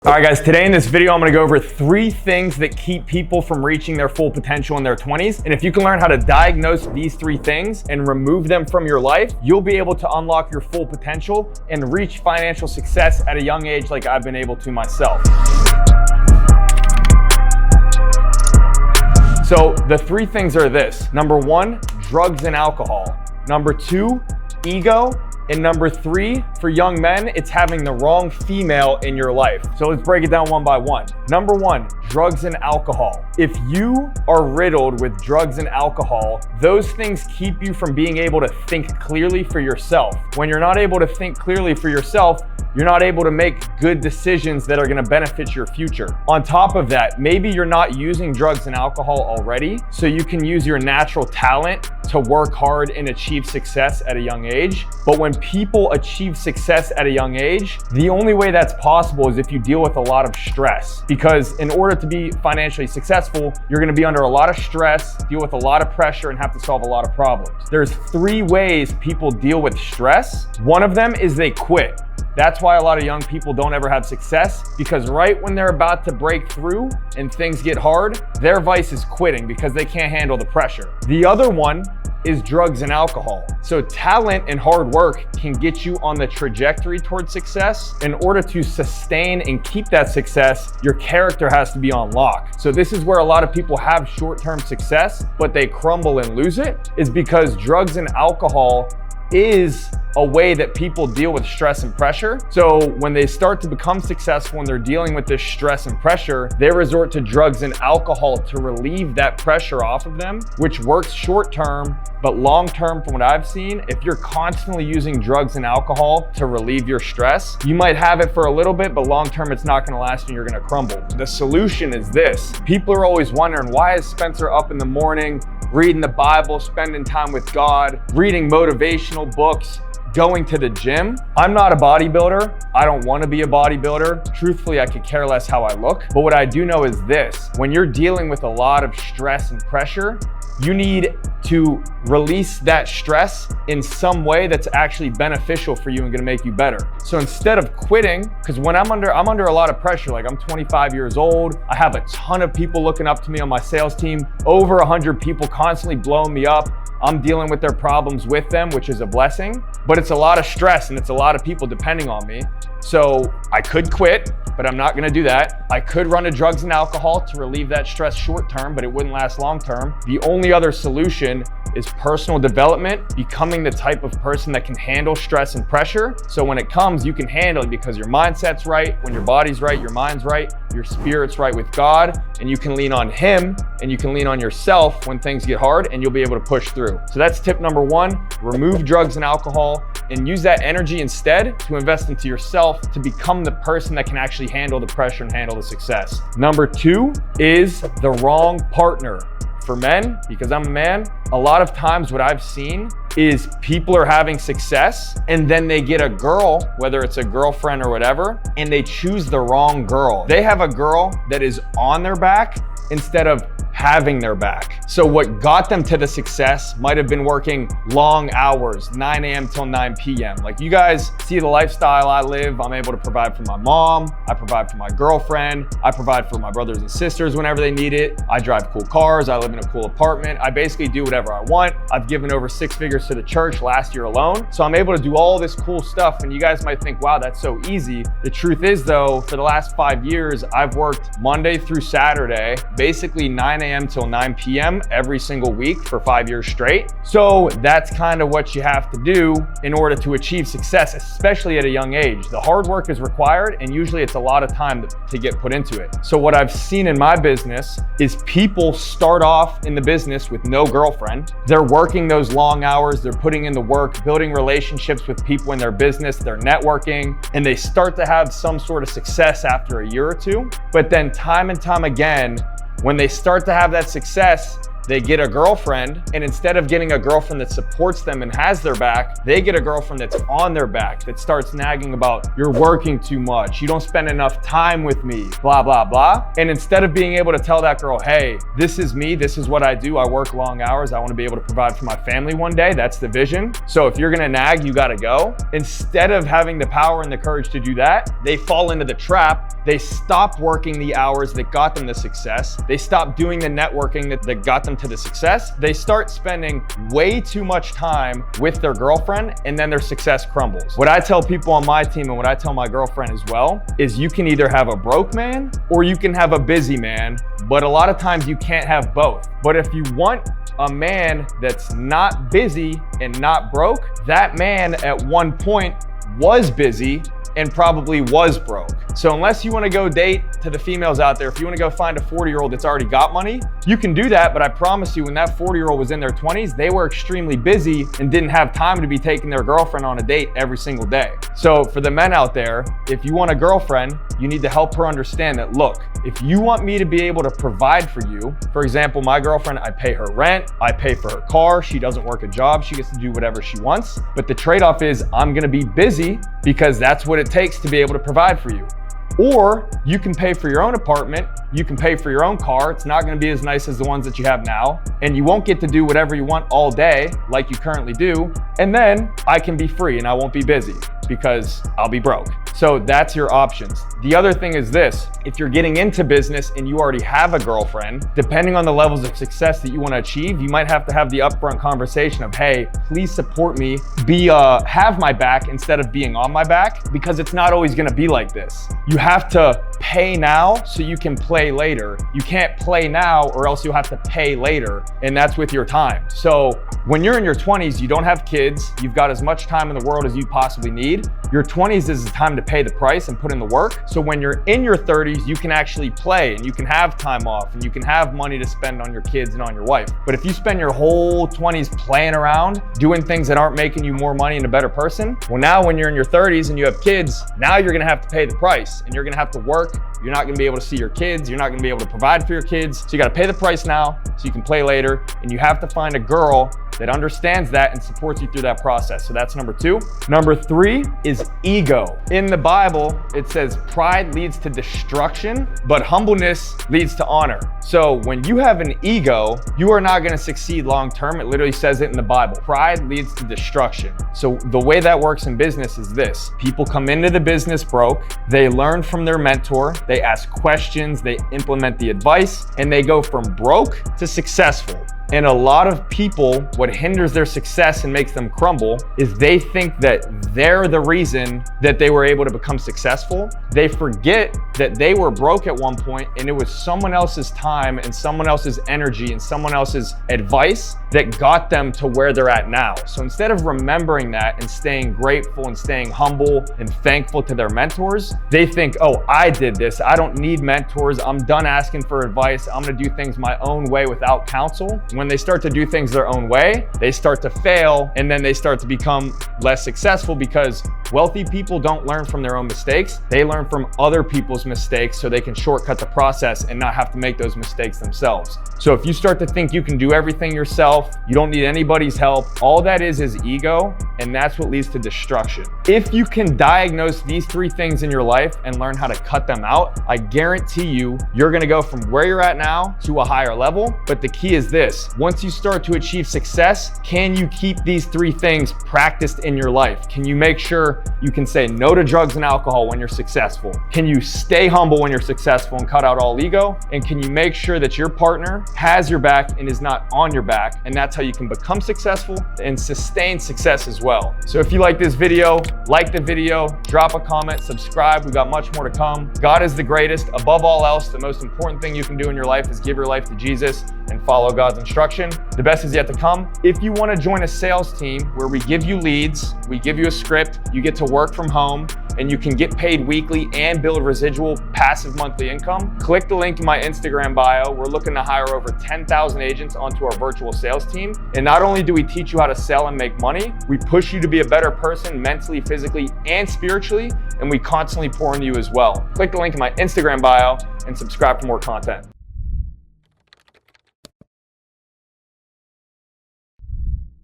All right guys, today in this video, I'm gonna go over 3 things that keep people from reaching their full potential in their 20s. And if you can learn how to diagnose these 3 things and remove them from your life, you'll be able to unlock your full potential and reach financial success at a young age like I've been able to myself. So the 3 things are this. Number 1, drugs and alcohol. Number 2, ego. And number 3, for young men, it's having the wrong female in your life. So let's break it down one by one. Number 1, drugs and alcohol. If you are riddled with drugs and alcohol, those things keep you from being able to think clearly for yourself. When you're not able to think clearly for yourself, you're not able to make good decisions that are gonna benefit your future. On top of that, maybe you're not using drugs and alcohol already, so you can use your natural talent to work hard and achieve success at a young age. But when people achieve success at a young age, the only way that's possible is if you deal with a lot of stress. Because in order to be financially successful, you're gonna be under a lot of stress, deal with a lot of pressure, and have to solve a lot of problems. There's 3 ways people deal with stress. One of them is they quit. That's why a lot of young people don't ever have success, because right when they're about to break through and things get hard, their vice is quitting because they can't handle the pressure. The other one is drugs and alcohol. So talent and hard work can get you on the trajectory towards success. In order to sustain and keep that success, your character has to be on lock. So this is where a lot of people have short-term success, but they crumble and lose it, is because drugs and alcohol is a way that people deal with stress and pressure. So when they start to become successful and they're dealing with this stress and pressure, they resort to drugs and alcohol to relieve that pressure off of them, which works short term, but long term, from what I've seen, if you're constantly using drugs and alcohol to relieve your stress, you might have it for a little bit, but long term, it's not gonna last and you're gonna crumble. The solution is this. People are always wondering, why is Spencer up in the morning, reading the Bible, spending time with God, reading motivational books, going to the gym? I'm not a bodybuilder. I don't want to be a bodybuilder. Truthfully, I could care less how I look. But what I do know is this: when you're dealing with a lot of stress and pressure, you need to release that stress in some way that's actually beneficial for you and gonna make you better. So instead of quitting, because when I'm under a lot of pressure, like I'm 25 years old, I have a ton of people looking up to me on my sales team, over 100 people constantly blowing me up. I'm dealing with their problems with them, which is a blessing, but it's a lot of stress and it's a lot of people depending on me. So I could quit, but I'm not gonna do that. I could run to drugs and alcohol to relieve that stress short term, but it wouldn't last long term. The only other solution is personal development, becoming the type of person that can handle stress and pressure. So when it comes, you can handle it because your mindset's right. When your body's right, your mind's right, your spirit's right with God, and you can lean on Him and you can lean on yourself when things get hard, and you'll be able to push through. So that's tip number 1, remove drugs and alcohol and use that energy instead to invest into yourself to become the person that can actually handle the pressure and handle the success. Number 2 is the wrong partner. For men, because I'm a man, a lot of times what I've seen is people are having success and then they get a girl, whether it's a girlfriend or whatever, and they choose the wrong girl. They have a girl that is on their back instead of having their back. So what got them to the success might have been working long hours, 9 a.m. till 9 p.m. Like, you guys see the lifestyle I live. I'm able to provide for my mom. I provide for my girlfriend. I provide for my brothers and sisters whenever they need it. I drive cool cars. I live in a cool apartment. I basically do whatever I want. I've given over 6 figures to the church last year alone. So I'm able to do all this cool stuff. And you guys might think, wow, that's so easy. The truth is though, for the last 5 years, I've worked Monday through Saturday, basically 9 a.m. till 9 p.m. every single week for 5 years straight. So that's kind of what you have to do in order to achieve success, especially at a young age. The hard work is required, and usually it's a lot of time to get put into it. So what I've seen in my business is people start off in the business with no girlfriend. They're working those long hours, they're putting in the work, building relationships with people in their business, they're networking, and they start to have some sort of success after a year or two. But then time and time again, when they start to have that success, they get a girlfriend, and instead of getting a girlfriend that supports them and has their back, they get a girlfriend that's on their back, that starts nagging about, you're working too much, you don't spend enough time with me, blah, blah, blah. And instead of being able to tell that girl, hey, this is me, this is what I do, I work long hours, I want to be able to provide for my family one day, that's the vision. So if you're gonna nag, you gotta go. Instead of having the power and the courage to do that, they fall into the trap. They stop working the hours that got them the success. They stop doing the networking that got them to the success. They start spending way too much time with their girlfriend, and then their success crumbles. What I tell people on my team, and what I tell my girlfriend as well, is you can either have a broke man or you can have a busy man, but a lot of times you can't have both. But if you want a man that's not busy and not broke, that man at one point was busy and probably was broke. So unless you want to go date, to the females out there, if you want to go find a 40-year-old that's already got money, you can do that, but I promise you, when that 40-year-old was in their 20s, they were extremely busy and didn't have time to be taking their girlfriend on a date every single day. So for the men out there, if you want a girlfriend, you need to help her understand that, look, if you want me to be able to provide for you, for example, my girlfriend, I pay her rent, I pay for her car, she doesn't work a job, she gets to do whatever she wants, but the trade-off is I'm gonna be busy because that's what it takes to be able to provide for you. Or you can pay for your own apartment, you can pay for your own car, it's not gonna be as nice as the ones that you have now, and you won't get to do whatever you want all day like you currently do, and then I can be free and I won't be busy because I'll be broke. So that's your options. The other thing is this, if you're getting into business and you already have a girlfriend, depending on the levels of success that you want to achieve, you might have to have the upfront conversation of, hey, please support me, have my back instead of being on my back, because it's not always gonna be like this. You have to pay now so you can play later. You can't play now or else you'll have to pay later, and that's with your time. So when you're in your 20s, you don't have kids, you've got as much time in the world as you possibly need. Your 20s is the time to pay the price and put in the work. So when you're in your 30s, you can actually play and you can have time off and you can have money to spend on your kids and on your wife. But if you spend your whole 20s playing around, doing things that aren't making you more money and a better person, well, now when you're in your 30s and you have kids, now you're gonna have to pay the price and you're gonna have to work. You're not gonna be able to see your kids. You're not gonna be able to provide for your kids. So you gotta pay the price now so you can play later. And you have to find a girl that understands that and supports you through that process. So that's number 2. Number 3 is ego. In the Bible, it says pride leads to destruction, but humbleness leads to honor. So when you have an ego, you are not gonna succeed long-term. It literally says it in the Bible. Pride leads to destruction. So the way that works in business is this. People come into the business broke, they learn from their mentor, they ask questions, they implement the advice, and they go from broke to successful. And a lot of people, what hinders their success and makes them crumble is they think that they're the reason that they were able to become successful. They forget that they were broke at one point and it was someone else's time and someone else's energy and someone else's advice that got them to where they're at now. So instead of remembering that and staying grateful and staying humble and thankful to their mentors, they think, oh, I did this. I don't need mentors. I'm done asking for advice. I'm gonna do things my own way without counsel. When they start to do things their own way, they start to fail and then they start to become less successful because wealthy people don't learn from their own mistakes. They learn from other people's mistakes so they can shortcut the process and not have to make those mistakes themselves. So if you start to think you can do everything yourself, you don't need anybody's help, all that is ego, and that's what leads to destruction. If you can diagnose these 3 things in your life and learn how to cut them out, I guarantee you, you're gonna go from where you're at now to a higher level. But the key is this, once you start to achieve success, can you keep these 3 things practiced in your life? Can you make sure you can say no to drugs and alcohol when you're successful? Can you stay humble when you're successful and cut out all ego? And can you make sure that your partner has your back and is not on your back? And that's how you can become successful and sustain success as well. So if you like this video, like the video, drop a comment, subscribe. We've got much more to come. God is the greatest. Above all else, the most important thing you can do in your life is give your life to Jesus and follow God's instruction. The best is yet to come. If you want to join a sales team where we give you leads, we give you a script, you get to work from home, and you can get paid weekly and build residual passive monthly income, click the link in my Instagram bio. We're looking to hire over 10,000 agents onto our virtual sales team. And not only do we teach you how to sell and make money, we push you to be a better person mentally, physically, and spiritually, and we constantly pour into you as well. Click the link in my Instagram bio and subscribe for more content.